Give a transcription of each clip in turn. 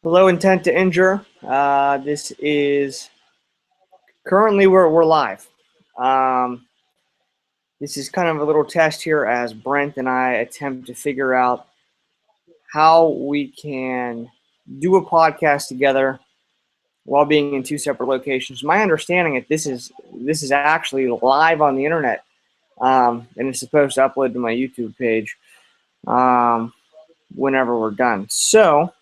Hello, intent to injure. This is currently we're live. Um, this is kind of a little test here as Brent and I attempt to figure out how we can do a podcast together while being in two separate locations. My understanding is this is actually live on the internet, and it's supposed to upload to my YouTube page um, whenever we're done. So,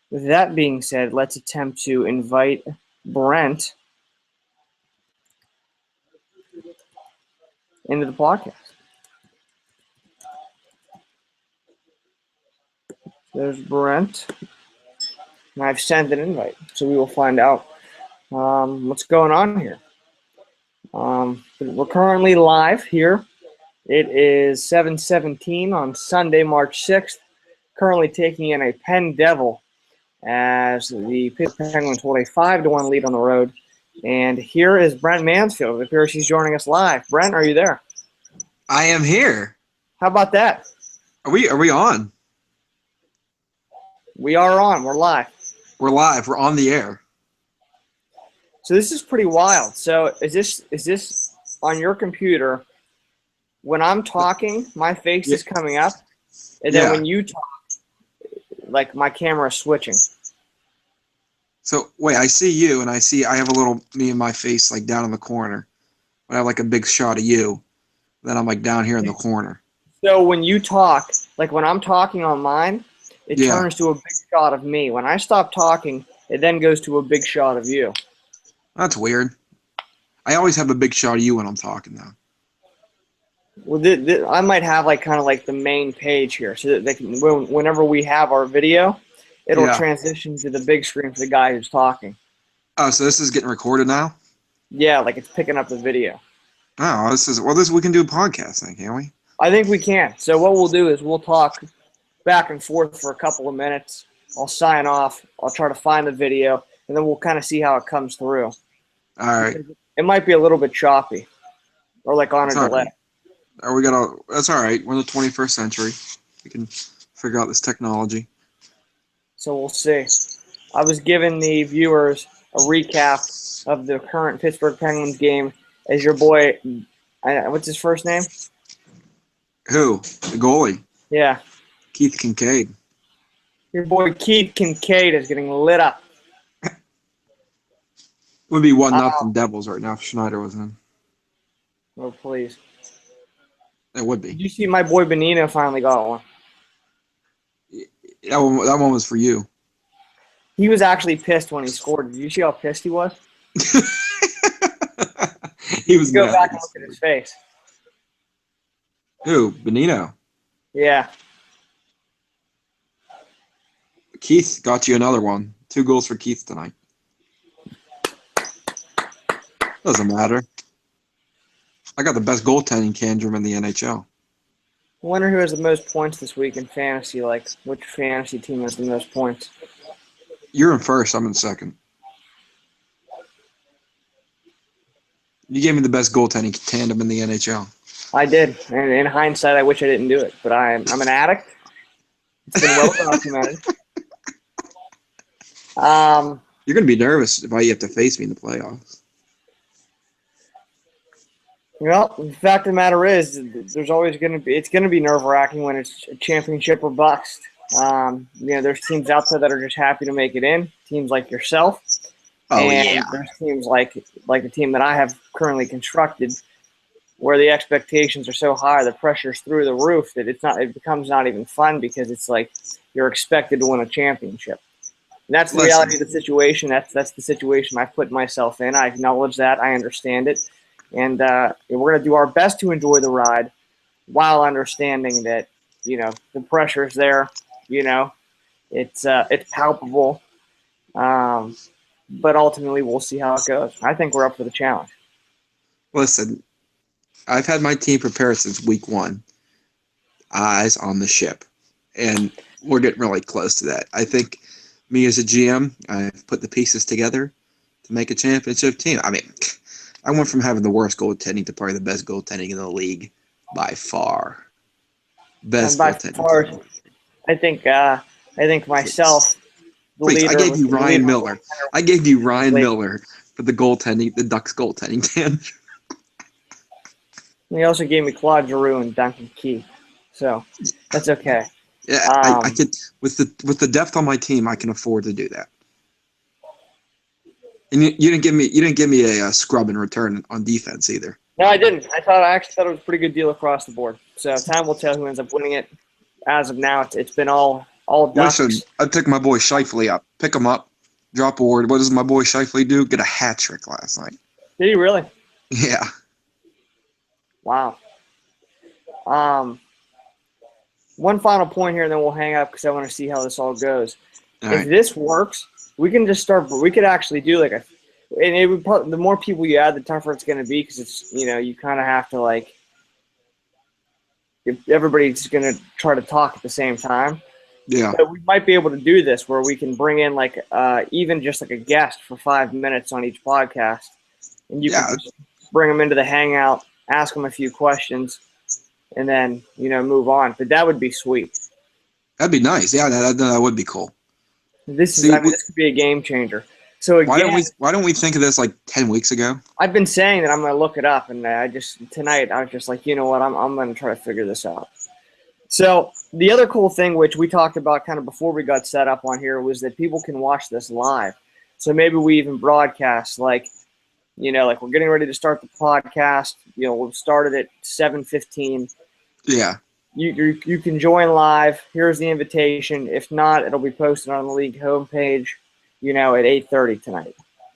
with that being said, let's attempt to invite Brent into the podcast. There's Brent, and I've sent an invite, so we will find out what's going on here. We're currently live here. It is 7:17 on Sunday, March 6th. Currently taking in a Penn Devil as the Pittsburgh Penguins hold a 5-1 lead on the road. And here is Brent Mansfield. It appears he's joining us live. Brent, are you there? I am here. How about that? Are we on? We are on. We're live. We're live. We're on the air. So this is pretty wild. So is this on your computer? When I'm talking, my face is coming up, and then when you talk, like my camera is switching. So wait, I see you, and I have a little me and my face like down in the corner. I have like a big shot of you. Then I'm like down here in the corner. So when you talk, like when I'm talking on mine, it turns to a big shot of me. When I stop talking, it then goes to a big shot of you. That's weird. I always have a big shot of you when I'm talking though. Well, I might have like kind of like the main page here, so that they can, whenever we have our video, it'll transition to the big screen for the guy who's talking. Oh, so this is getting recorded now? Yeah, like it's picking up the video. Oh, we can do a podcast then, can't we? I think we can. So what we'll do is we'll talk back and forth for a couple of minutes. I'll sign off. I'll try to find the video, and then we'll kind of see how it comes through. All right. It might be a little bit choppy, or like on a delay. That's all right. We're in the 21st century. We can figure out this technology. So we'll see. I was giving the viewers a recap of the current Pittsburgh Penguins game as your boy, what's his first name? Who? The goalie? Yeah. Keith Kincaid. Your boy Keith Kincaid is getting lit up. Would be 1-0 Devils right now if Schneider was in. Oh, please. It would be. Did you see my boy Benino finally got one? That one was for you. He was actually pissed when he scored. Did you see how pissed he was? He was Go back and look at his face. Who? Benino? Yeah. Keith got you another one. 2 goals for Keith tonight. Doesn't matter. I got the best goaltending tandem in the NHL. I wonder who has the most points this week in fantasy. Like, which fantasy team has the most points? You're in first. I'm in second. You gave me the best goaltending tandem in the NHL. I did. And in hindsight, I wish I didn't do it. But I'm an addict. It's been well documented. You're going to be nervous if you have to face me in the playoffs. Well, the fact of the matter is, there's always going to be, it's going to be nerve-wracking when it's a championship or bust. There's teams out there that are just happy to make it in, teams like yourself. And there's teams like the team that I have currently constructed where the expectations are so high, the pressure's through the roof that it becomes not even fun because it's like you're expected to win a championship. And that's the reality of the situation. That's the situation I've put myself in. I acknowledge that. I understand it. And we're going to do our best to enjoy the ride while understanding that, the pressure's there, it's palpable. But ultimately we'll see how it goes. I think we're up for the challenge. Listen, I've had my team prepared since week 1. Eyes on the ship. And we're getting really close to that. I think me as a GM, I've put the pieces together to make a championship team. I mean, I went from having the worst goaltending to probably the best goaltending in the league by far. Best goaltending. I think myself the Please, I leader. gave you the Ryan leader Miller. I gave you Ryan Like, Miller for the goaltending, the Ducks goaltending, Dan. he also gave me Claude Giroux and Duncan Keith, so that's okay. Yeah, I could with the depth on my team, I can afford to do that. And you didn't give me a scrub in return on defense either. No, I didn't. I actually thought it was a pretty good deal across the board. So time will tell who ends up winning it. As of now, it's been all Ducks. Listen, I picked my boy Shifley up. Pick him up. Drop a word. What does my boy Shifley do? Get a hat trick last night. Did he really? Yeah. Wow. One final point here, and then we'll hang up because I want to see how this all goes. All If right. this works, we can just start. We could actually do like and it would probably, the more people you add, the tougher it's going to be because it's you kind of have to like if everybody's going to try to talk at the same time. Yeah. But we might be able to do this where we can bring in like even just like a guest for 5 minutes on each podcast, and you can just bring them into the hangout, ask them a few questions, and then move on. But that would be sweet. That'd be nice. Yeah, that would be cool. This could be a game changer. So again, why don't we think of this like 10 weeks ago? I've been saying that I'm going to look it up, and tonight I was just like, you know what, I'm going to try to figure this out. So the other cool thing, which we talked about kind of before we got set up on here, was that people can watch this live. So maybe we even broadcast like we're getting ready to start the podcast. We'll start it at 7:15. Yeah. You can join live. Here's the invitation. If not, it'll be posted on the league homepage, at 8:30 tonight.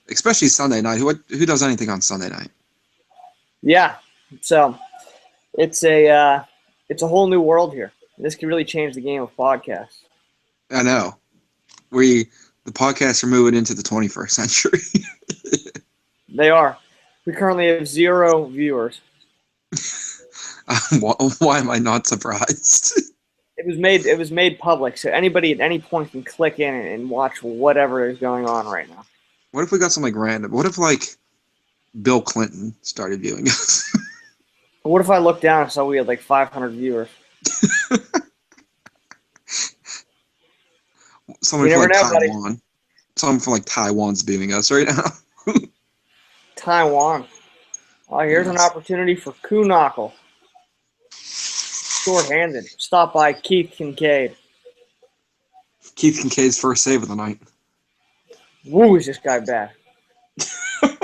Especially Sunday night. Who does anything on Sunday night? Yeah. So it's a whole new world here. This could really change the game of podcasts. I know. The podcasts are moving into the 21st century. They are. We currently have 0 viewers. Why am I not surprised? It was made public, so anybody at any point can click in and watch whatever is going on right now. What if we got something random? What if Bill Clinton started viewing us? What if I looked down and saw we had like 500 viewers? Someone from Taiwan. Buddy. Someone from Taiwan's viewing us right now. Taiwan. Oh, here's an opportunity for Kuhnackel. Short-handed. Stop by Keith Kincaid. Keith Kincaid's first save of the night. Woo, is this guy bad? We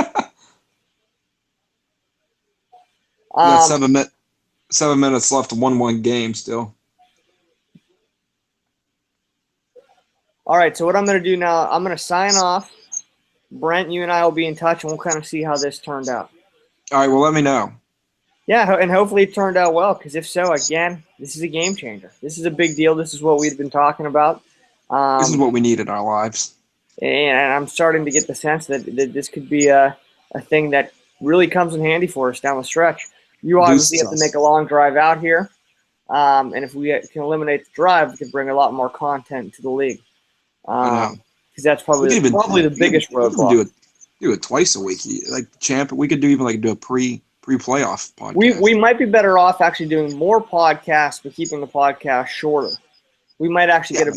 got 7 minutes left, 1-1 game still. All right, so what I'm going to do now, I'm going to sign off. Brent, you and I will be in touch, and we'll kind of see how this turned out. All right, well, let me know. Yeah, and hopefully it turned out well, because if so, again, this is a game changer. This is a big deal. This is what we've been talking about. This is what we need in our lives. And I'm starting to get the sense that this could be a thing that really comes in handy for us down the stretch. You obviously have to make a long drive out here, and if we can eliminate the drive, we can bring a lot more content to the league. Because that's probably the biggest roadblock. Do it twice a week, we could do a pre-playoff podcast. We might be better off actually doing more podcasts, but keeping the podcast shorter. We might actually get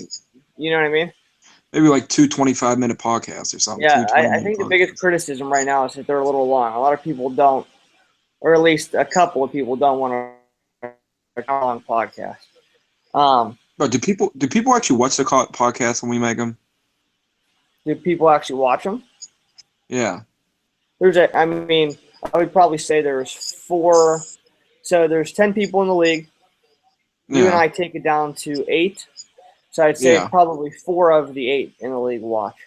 you know what I mean? Maybe 2 25-minute podcasts or something. Yeah, I think the biggest criticism right now is that they're a little long. A lot of people don't, or at least a couple of people don't want a long podcast. But do people actually watch the podcast when we make them? Do people actually watch them? Yeah. I would probably say there's 4. So there's 10 people in the league. You and I take it down to 8. So I'd say probably 4 of the 8 in the league watch.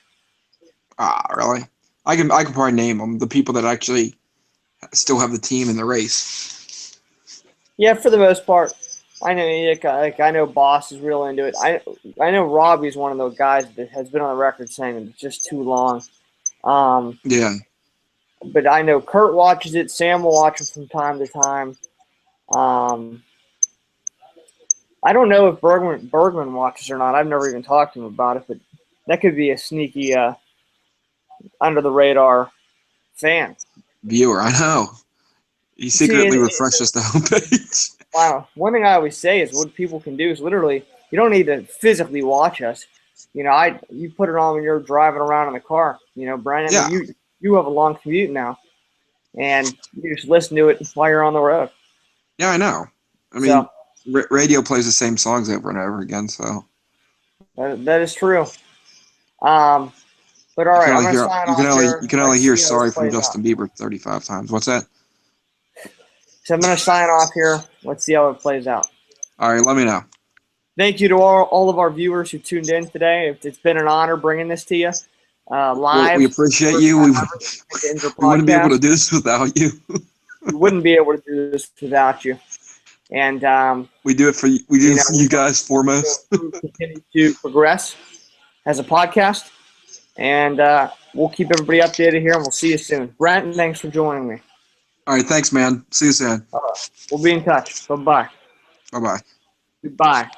Ah, really? I can probably name them. The people that actually still have the team in the race. Yeah, for the most part. I know, I know Boss is real into it. I know Robbie's one of those guys that has been on the record saying it's just too long. Yeah. But I know Kurt watches it. Sam will watch it from time to time. I don't know if Bergman watches or not. I've never even talked to him about it, but that could be a sneaky under-the-radar fan. Viewer, I know. He secretly refreshes the homepage. Wow. One thing I always say is what people can do is literally, you don't need to physically watch us. You put it on when you're driving around in the car. Brian, I Yeah. mean, you have a long commute now, and you just listen to it while you're on the road. Yeah, I know. I mean, So radio plays the same songs over and over again, so that is true. But all right, I'm gonna sign you can off only here. you can only Let's hear see how this "Sorry" from plays out. Justin Bieber 35 times. What's that? So I'm gonna sign off here. Let's see how it plays out. All right, let me know. Thank you to all of our viewers who tuned in today. It's been an honor bringing this to you Well, live. we appreciate First you. time ever at the Injure We wouldn't be able to podcast. do this without you. We wouldn't be able to do this without you. And We do it for you. We do it for we you guys foremost. continue to progress as a podcast, and we'll keep everybody updated here, and we'll see you soon. Brent, thanks for joining me. All right, thanks, man. See you soon. We'll be in touch. Bye-bye. Bye bye. Goodbye.